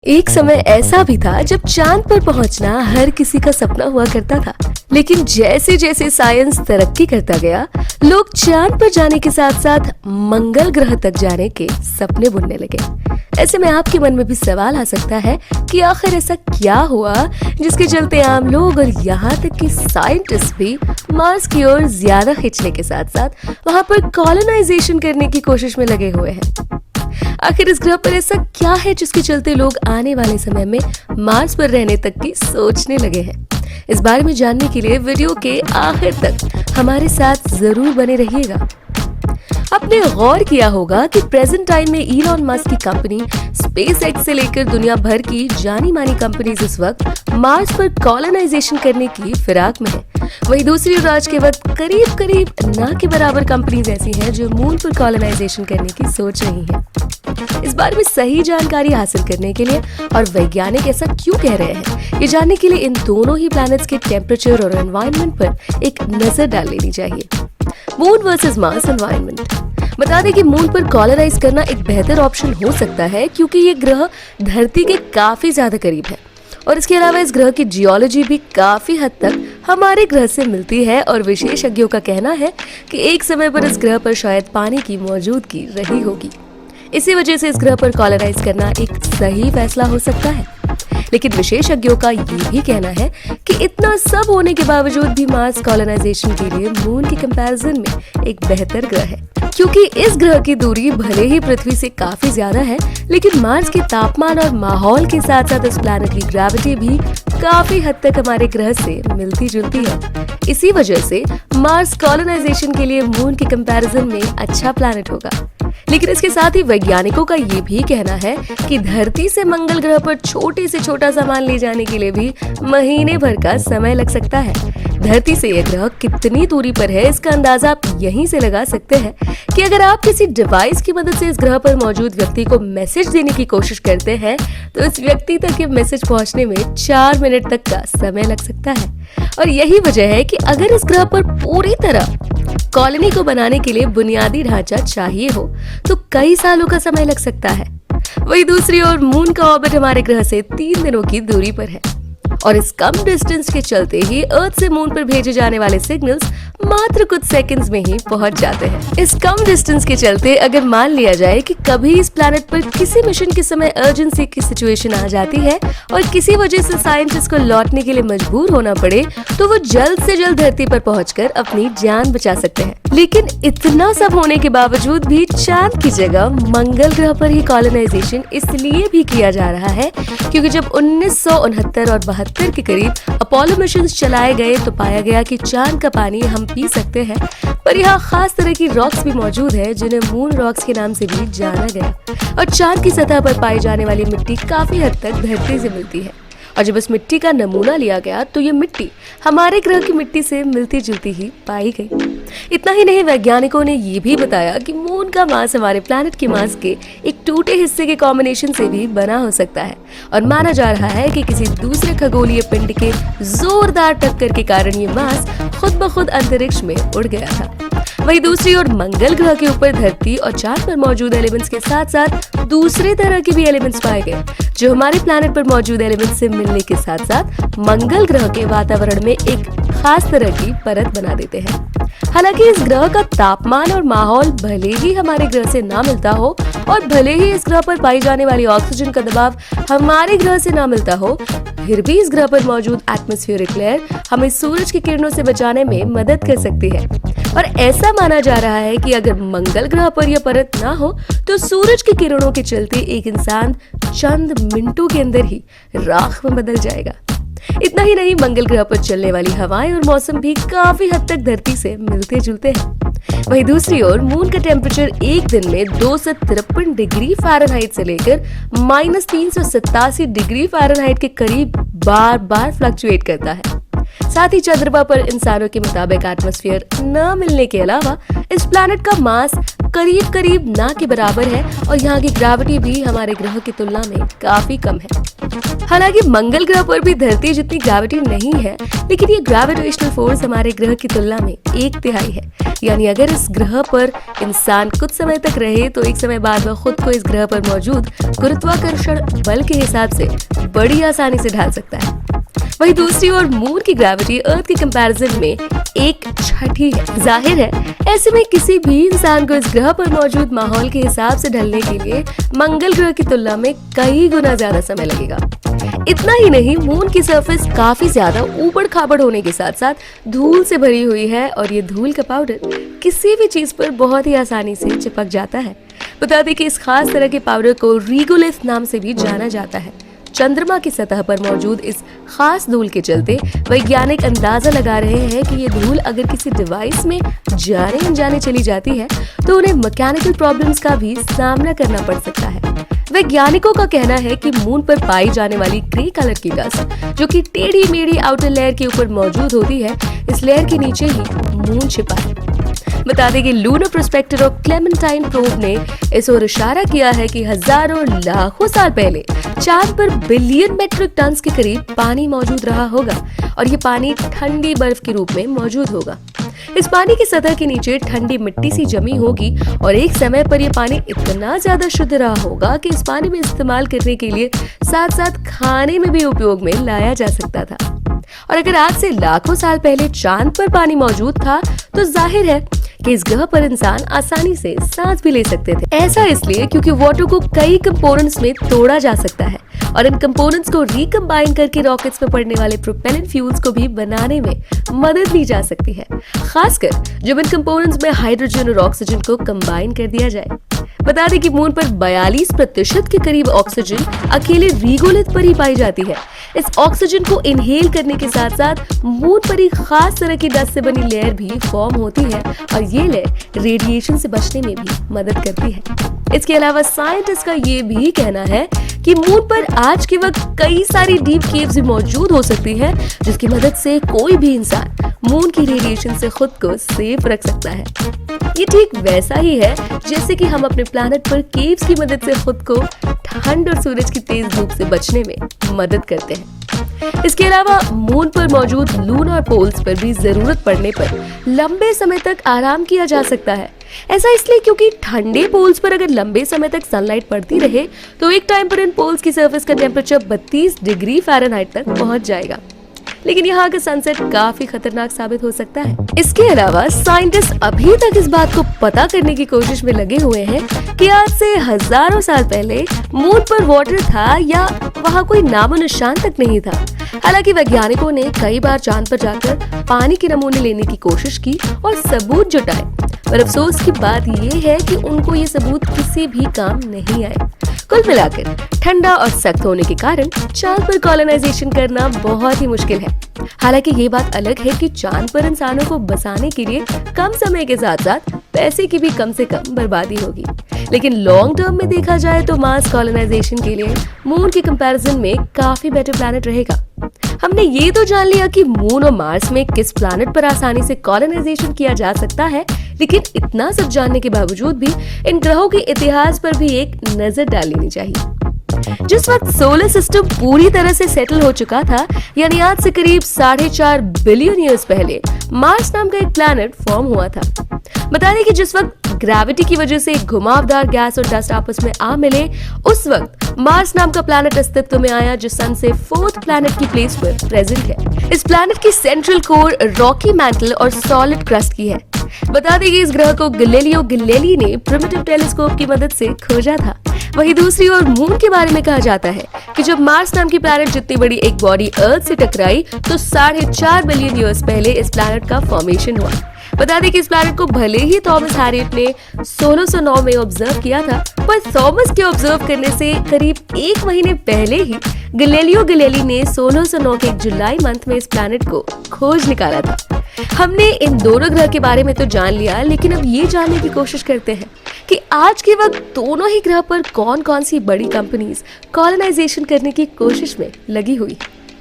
एक समय ऐसा भी था जब चांद पर पहुंचना हर किसी का सपना हुआ करता था। लेकिन जैसे जैसे साइंस तरक्की करता गया, लोग चांद पर जाने के साथ साथ मंगल ग्रह तक जाने के सपने बुनने लगे। ऐसे में आपके मन में भी सवाल आ सकता है कि आखिर ऐसा क्या हुआ जिसके चलते आम लोग और यहाँ तक कि साइंटिस्ट भी मार्स की ओर ज्यादा खींचने के साथ साथ वहाँ पर कॉलोनाइजेशन करने की कोशिश में लगे हुए हैं। आखिर इस ग्रह पर ऐसा क्या है जिसके चलते लोग आने वाले समय में मार्स पर रहने तक की सोचने लगे हैं? इस बारे में जानने के लिए वीडियो के आखिर तक हमारे साथ जरूर बने रहिएगा। आपने गौर किया होगा कि प्रेजेंट टाइम में इलॉन मस्क की कंपनी स्पेसएक्स से लेकर दुनिया भर की जानी मानी कंपनीज इस वक्त मार्स पर कॉलोनाइजेशन करने की फिराक में है। वहीं दूसरी ओर आज के वक्त करीब करीब ना के बराबर कंपनीज ऐसी हैं जो मून पर कॉलोनाइजेशन करने की सोच रही हैं। इस बारे में सही जानकारी हासिल करने के लिए और वैज्ञानिक ऐसा क्यों कह रहे हैं, ये जानने के लिए इन दोनों ही प्लैनेट्स के टेम्परेचर और एनवायरनमेंट पर एक नजर डाल लेनी चाहिए। Moon versus Mars environment. बता दें कि मून पर कॉलोनाइज करना एक बेहतर ऑप्शन हो सकता है क्योंकि ये ग्रह धरती के काफी ज्यादा करीब है और इसके अलावा इस ग्रह की जियोलॉजी भी काफी हद तक हमारे ग्रह से मिलती है और विशेषज्ञों का कहना है कि एक समय पर इस ग्रह पर शायद पानी की मौजूदगी रही होगी। इसी वजह से इस ग्रह पर कॉलोनाइज करना एक सही फैसला हो सकता है। लेकिन विशेषज्ञों का ये भी कहना है कि इतना सब होने के बावजूद भी मार्स कॉलोनाइजेशन के लिए मून के कंपैरिजन में एक बेहतर ग्रह है, क्योंकि इस ग्रह की दूरी भले ही पृथ्वी से काफी ज्यादा है, लेकिन मार्स के तापमान और माहौल के साथ साथ इस प्लैनेट की ग्रेविटी भी काफी हद तक हमारे ग्रह से मिलती जुलती है। इसी वजह से मार्स कॉलोनाइजेशन के लिए मून के कंपैरिजन में अच्छा प्लैनेट होगा। लेकिन इसके साथ ही वैज्ञानिकों का ये भी कहना है कि धरती से मंगल ग्रह पर छोटे से छोटा सामान ले जाने के लिए भी महीने भर का समय लग सकता है। धरती से यह ग्रह कितनी दूरी पर है, इसका अंदाजा आप यहीं से लगा सकते हैं कि अगर आप किसी डिवाइस की मदद से इस ग्रह पर मौजूद व्यक्ति को मैसेज देने की कोशिश करते हैं तो इस व्यक्ति तक ये मैसेज पहुंचने में 4 मिनट तक का समय लग सकता है। और यही वजह है कि अगर इस ग्रह पर पूरी तरह कॉलोनी को बनाने के लिए बुनियादी ढांचा चाहिए हो तो कई सालों का समय लग सकता है। वहीं दूसरी ओर मून का ऑर्बिट हमारे ग्रह से 3 दिनों की दूरी पर है और इस कम डिस्टेंस के चलते ही अर्थ से मून पर भेजे जाने वाले सिग्नल्स मात्र कुछ सेकंड्स में ही पहुंच जाते हैं। इस कम डिस्टेंस के चलते अगर मान लिया जाए कि कभी इस प्लैनेट पर किसी मिशन के समय अर्जेंसी की सिचुएशन आ जाती है और किसी वजह से साइंटिस्ट को लौटने के लिए मजबूर होना पड़े तो वो जल्द से जल्द धरती पर पहुंचकर अपनी जान बचा सकते हैं। लेकिन इतना सब होने के बावजूद भी चांद की जगह मंगल ग्रह पर ही कॉलोनाइजेशन इसलिए भी किया जा रहा है क्योंकि जब 1969 और 72 के करीब अपोलो मिशन चलाए गए तो पाया गया कि चांद का पानी हम पी सकते हैं, पर यहाँ खास तरह की रॉक्स भी मौजूद है जिन्हें मून रॉक्स के नाम से भी जाना गया। और चांद की सतह पर पाई जाने वाली मिट्टी काफी हद तक धरती से मिलती है और जब इस मिट्टी का नमूना लिया गया तो ये मिट्टी हमारे ग्रह की मिट्टी से मिलती जुलती ही पाई गई। इतना ही नहीं, वैज्ञानिकों ने ये भी बताया कि मून का मास हमारे प्लैनेट के मास के एक टूटे हिस्से के कॉम्बिनेशन से भी बना हो सकता है और माना जा रहा है कि किसी दूसरे खगोलीय पिंड के जोरदार टक्कर के कारण ये मास खुद ब खुद अंतरिक्ष में उड़ गया था। वहीं दूसरी ओर मंगल ग्रह के ऊपर धरती और चांद पर मौजूद एलिमेंट्स के साथ साथ दूसरे तरह के भी एलिमेंट्स पाए गए जो हमारे प्लैनेट पर मौजूद एलिमेंट्स से मिलने के साथ साथ मंगल ग्रह के वातावरण में एक खास तरह की परत बना देते हैं। हालांकि इस ग्रह का तापमान और माहौल भले ही हमारे ग्रह से ना मिलता हो और भले ही इस ग्रह पर पाई जाने वाली ऑक्सीजन का दबाव हमारे ग्रह से ना मिलता हो, फिर भी इस ग्रह पर मौजूद एटमॉस्फेरिक लेयर हमें सूरज की किरणों से बचाने में मदद कर सकती है। और ऐसा माना जा रहा है कि अगर मंगल ग्रह पर यह परत ना हो तो सूरज की किरणों के चलते एक इंसान चंद मिनटों के अंदर ही राख में बदल जाएगा। इतना ही नहीं, मंगल ग्रह पर चलने वाली हवाएं और मौसम भी काफी हद तक धरती से मिलते जुलते हैं। वहीं दूसरी ओर मून का टेम्परेचर एक दिन में 253 डिग्री फ़ारेनहाइट से लेकर -387 डिग्री फ़ारेनहाइट के करीब बार बार फ्लक्चुएट करता है। साथ ही चंद्रमा पर इंसानों के मुताबिक एटमॉस्फेयर न मिलने के अलावा इस प्लैनेट का मास करीब करीब ना के बराबर है और यहाँ की ग्रेविटी भी हमारे ग्रह की तुलना में काफी कम है। हालांकि मंगल ग्रह पर भी धरती जितनी ग्रेविटी नहीं है, लेकिन ये ग्रेविटेशनल फोर्स हमारे ग्रह की तुलना में 1/3 है। यानी अगर इस ग्रह पर इंसान कुछ समय तक रहे तो एक समय बाद वह खुद को इस ग्रह पर मौजूद गुरुत्वाकर्षण बल के हिसाब से बड़ी आसानी से ढाल सकता है। वहीं दूसरी ओर मून की ग्रेविटी अर्थ के कंपैरिजन में 1/6 है। जाहिर है ऐसे में किसी भी इंसान को इस ग्रह पर मौजूद माहौल के हिसाब से ढलने के लिए मंगल ग्रह की तुलना में कई गुना ज्यादा समय लगेगा। इतना ही नहीं, मून की सरफेस काफी ज्यादा ऊबड़ खाबड़ होने के साथ साथ धूल से भरी हुई है और ये धूल का पाउडर किसी भी चीज पर बहुत ही आसानी से चिपक जाता है। बता दें कि इस खास तरह के पाउडर को रीगोलिथ नाम से भी जाना जाता है। चंद्रमा की सतह पर मौजूद इस खास धूल के चलते वैज्ञानिक अंदाजा लगा रहे हैं कि ये धूल अगर किसी डिवाइस में जाने अनजाने चली जाती है तो उन्हें मैकेनिकल प्रॉब्लम्स का भी सामना करना पड़ सकता है। वैज्ञानिकों का कहना है कि मून पर पाई जाने वाली ग्रे कलर की डस्ट, जो कि टेढ़ी मेढ़ी आउटर लेयर के ऊपर मौजूद होती है, इस लेयर के नीचे ही मून छिपा है। बता दें कि लूनर प्रोस्पेक्टर और क्लेमेंटाइन प्रोब ने इस ओर इशारा किया है कि हजारों लाखों साल पहले चांद पर बिलियन मेट्रिक टन के करीब पानी मौजूद रहा होगा और ये पानी ठंडी बर्फ के रूप में मौजूद होगा। इस पानी की सतह के नीचे ठंडी मिट्टी सी जमी होगी और एक समय पर यह पानी इतना ज्यादा शुद्ध रहा होगा कि इस पानी में इस्तेमाल करने के लिए साथ साथ खाने में भी उपयोग में लाया जा सकता था। और अगर आज से लाखों साल पहले चांद पर पानी मौजूद था तो जाहिर है कि इस ग्रह पर इंसान आसानी से सांस भी ले सकते थे। ऐसा इसलिए क्योंकि वाटर को कई कंपोनेंट्स में तोड़ा जा सकता है और इन कंपोनेंट्स को रिकम्बाइन करके रॉकेट्स में पड़ने वाले प्रोपेलेंट फ्यूल्स को भी बनाने में मदद ली जा सकती है, खासकर जब इन कंपोनेंट्स में हाइड्रोजन और ऑक्सीजन को कंबाइन कर दिया जाए। बता दें कि मून पर 42% के करीब ऑक्सीजन अकेले रीगोलिथ पर ही पाई जाती है। इस ऑक्सीजन को इनहेल करने के साथ साथ मून पर एक खास तरह की डस्ट से बनी लेयर भी फॉर्म होती है और ये लेयर रेडिएशन से बचने में भी मदद करती है। इसके अलावा साइंटिस्ट का ये भी कहना है कि मून पर आज के वक्त कई सारी डीप केव्स भी मौजूद हो सकती है, जिसकी मदद से कोई भी इंसान मून की रेडिएशन से खुद को सेफ रख सकता है। ये ठीक वैसा ही है जैसे कि हम अपने प्लैनेट पर केव्स की मदद से खुद को ठंड और सूरज की तेज धूप से बचने में मदद करते हैं। इसके अलावा मून पर मौजूद लूनर पोल्स पर भी जरूरत पड़ने पर लंबे समय तक आराम किया जा सकता है। ऐसा इसलिए क्योंकि ठंडे पोल्स पर अगर लंबे समय तक सनलाइट पड़ती रहे तो एक टाइम पर इन पोल्स की सरफेस का टेम्परेचर 32 डिग्री फ़ारेनहाइट तक पहुंच जाएगा। लेकिन यहाँ का सनसेट काफी खतरनाक साबित हो सकता है। इसके अलावा साइंटिस्ट अभी तक इस बात को पता करने की कोशिश में लगे हुए हैं कि आज से हजारों साल पहले मून पर वाटर था या वहाँ कोई नामो निशान तक नहीं था। हालांकि वैज्ञानिकों ने कई बार चांद पर जाकर पानी के नमूने लेने की कोशिश की और सबूत जुटाए, पर अफसोस की बात यह है कि उनको ये सबूत किसी भी काम नहीं आए। कुल मिलाकर ठंडा और सख्त होने के कारण चांद पर कॉलोनाइजेशन करना बहुत ही मुश्किल है। हालांकि ये बात अलग है कि चांद पर इंसानों को बसाने के लिए कम समय के साथ साथ पैसे की भी कम से कम बर्बादी होगी। लेकिन लॉन्ग टर्म में देखा जाए तो मार्स कॉलोनाइजेशन के लिए मून के कंपैरिजन में काफी बेटर प्लैनेट रहेगा। हमने ये तो जान लिया कि मून और मार्स में किस प्लैनेट पर आसानी से कॉलोनाइजेशन किया जा सकता है, लेकिन इतना सब जानने के बावजूद भी इन ग्रहों के इतिहास पर भी एक नजर डाल लेनी चाहिए। जिस वक्त सोलर सिस्टम पूरी तरह से सेटल हो चुका था, यानी आज से करीब 4.5 बिलियन ईयर्स पहले मार्स नाम का एक प्लैनेट फॉर्म हुआ था। बता दें कि जिस वक्त ग्रेविटी की वजह से घुमावदार गैस और डस्ट आपस में आ मिले, उस वक्त मार्स नाम का प्लैनेट अस्तित्व में आया जो सन से 4th प्लैनेट की प्लेस पर प्रेजेंट है। इस प्लैनेट की सेंट्रल कोर रॉकी मैंटल और सॉलिड क्रस्ट की है। बता दें कि इस ग्रह को गैलीलियो गैलीली ने प्रिमिटिव टेलीस्कोप की मदद से खोजा था। वहीं दूसरी ओर मून के बारे में कहा जाता है कि जब मार्स नाम की प्लैनेट जितनी बड़ी एक बॉडी अर्थ से टकराई तो 4.5 बिलियन ईयर्स पहले इस प्लैनेट का फॉर्मेशन हुआ। बता दें कि इस प्लैनेट को भले ही थॉमस हैरियट ने 1609 में ऑब्जर्व किया था, पर थॉमस के ऑब्जर्व करने से करीब 1 महीने पहले ही गैलीलियो गैलीली ने 1609 के जुलाई मंथ में इस प्लैनेट को खोज निकाला था। हमने इन दोनों ग्रह के बारे में तो जान लिया, लेकिन अब ये जानने की कोशिश करते हैं कि आज के वक्त दोनों ही ग्रह पर कौन कौन सी बड़ी कंपनीज कॉलोनाइजेशन करने की कोशिश में लगी हुई।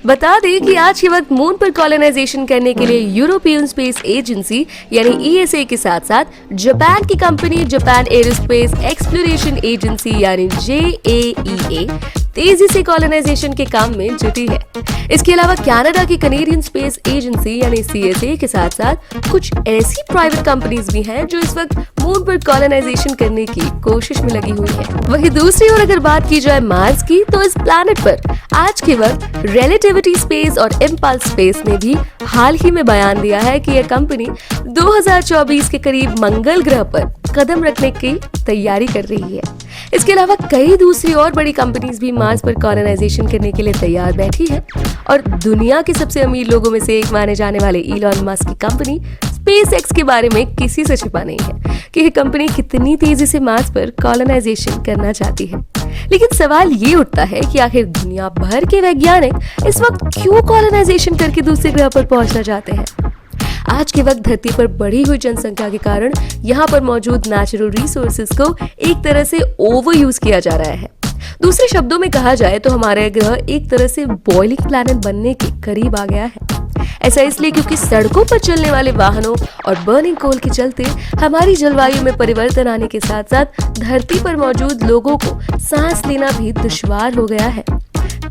बता दें कि आज के वक्त मून पर कॉलोनाइजेशन करने के लिए यूरोपियन स्पेस एजेंसी यानी ईएसए के साथ साथ जापान की company Japan aerospace exploration agency यानी JAEA तेजी से कॉलोनाइजेशन के काम में जुटी है। इसके अलावा कनाडा की कनेडियन स्पेस एजेंसी यानी CSA के साथ साथ कुछ ऐसी प्राइवेट कंपनीज भी हैं जो इस वक्त मून पर कॉलोनाइजेशन करने की कोशिश में लगी हुई है। वहीं दूसरी ओर अगर बात की जाए मार्स की, तो इस प्लैनेट पर आज के वक्त रिलेटिविटी स्पेस और इम्पल्स स्पेस ने भी हाल ही में बयान दिया है कि यह कंपनी 2024 के करीब मंगल ग्रह पर कदम रखने की तैयारी कर रही है। इसके अलावा कई दूसरी और बड़ी कंपनीज भी मार्स पर कॉलोनाइजेशन करने के लिए तैयार बैठी है और दुनिया के सबसे अमीर लोगों में से एक माने जाने वाले इलॉन मस्क की कंपनी SpaceX के बारे में किसी से छिपा नहीं है कि यह कंपनी कितनी तेजी से मार्स पर कॉलोनाइजेशन करना चाहती है। लेकिन सवाल ये उठता है कि आखिर दुनिया भर के वैज्ञानिक इस वक्त क्यों कॉलोनाइजेशन करके दूसरे ग्रह पर पहुंचना चाहते हैं। आज के वक्त धरती पर बढ़ी हुई जनसंख्या के कारण यहाँ पर मौजूद नेचुरल रिसोर्सेज को एक तरह से ओवर यूज किया जा रहा है। दूसरे शब्दों में कहा जाए तो हमारा ग्रह एक तरह से बॉइलिंग प्लैनेट बनने के करीब आ गया है। ऐसा इसलिए क्योंकि सड़कों पर चलने वाले वाहनों और बर्निंग कोल के चलते हमारी जलवायु में परिवर्तन आने के साथ साथ धरती पर मौजूद लोगों को सांस लेना भी दुश्वार हो गया है।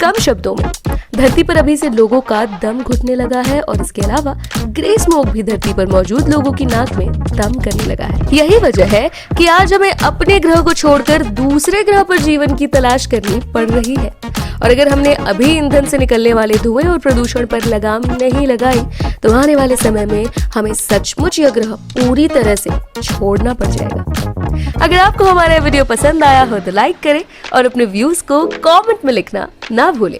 कम शब्दों में धरती पर अभी से लोगों का दम घुटने लगा है और इसके अलावा ग्रे स्मोक भी धरती पर मौजूद लोगों की नाक में दम करने लगा है। यही वजह है कि आज हमें अपने ग्रह को छोड़कर दूसरे ग्रह पर जीवन की तलाश करनी पड़ रही है। और अगर हमने अभी ईंधन से निकलने वाले धुएं और प्रदूषण पर लगाम नहीं लगाई तो आने वाले समय में हमें सचमुच यह ग्रह पूरी तरह से छोड़ना पड़ जाएगा। अगर आपको हमारा वीडियो पसंद आया हो तो लाइक करें और अपने व्यूज को कमेंट में लिखना ना भूलें।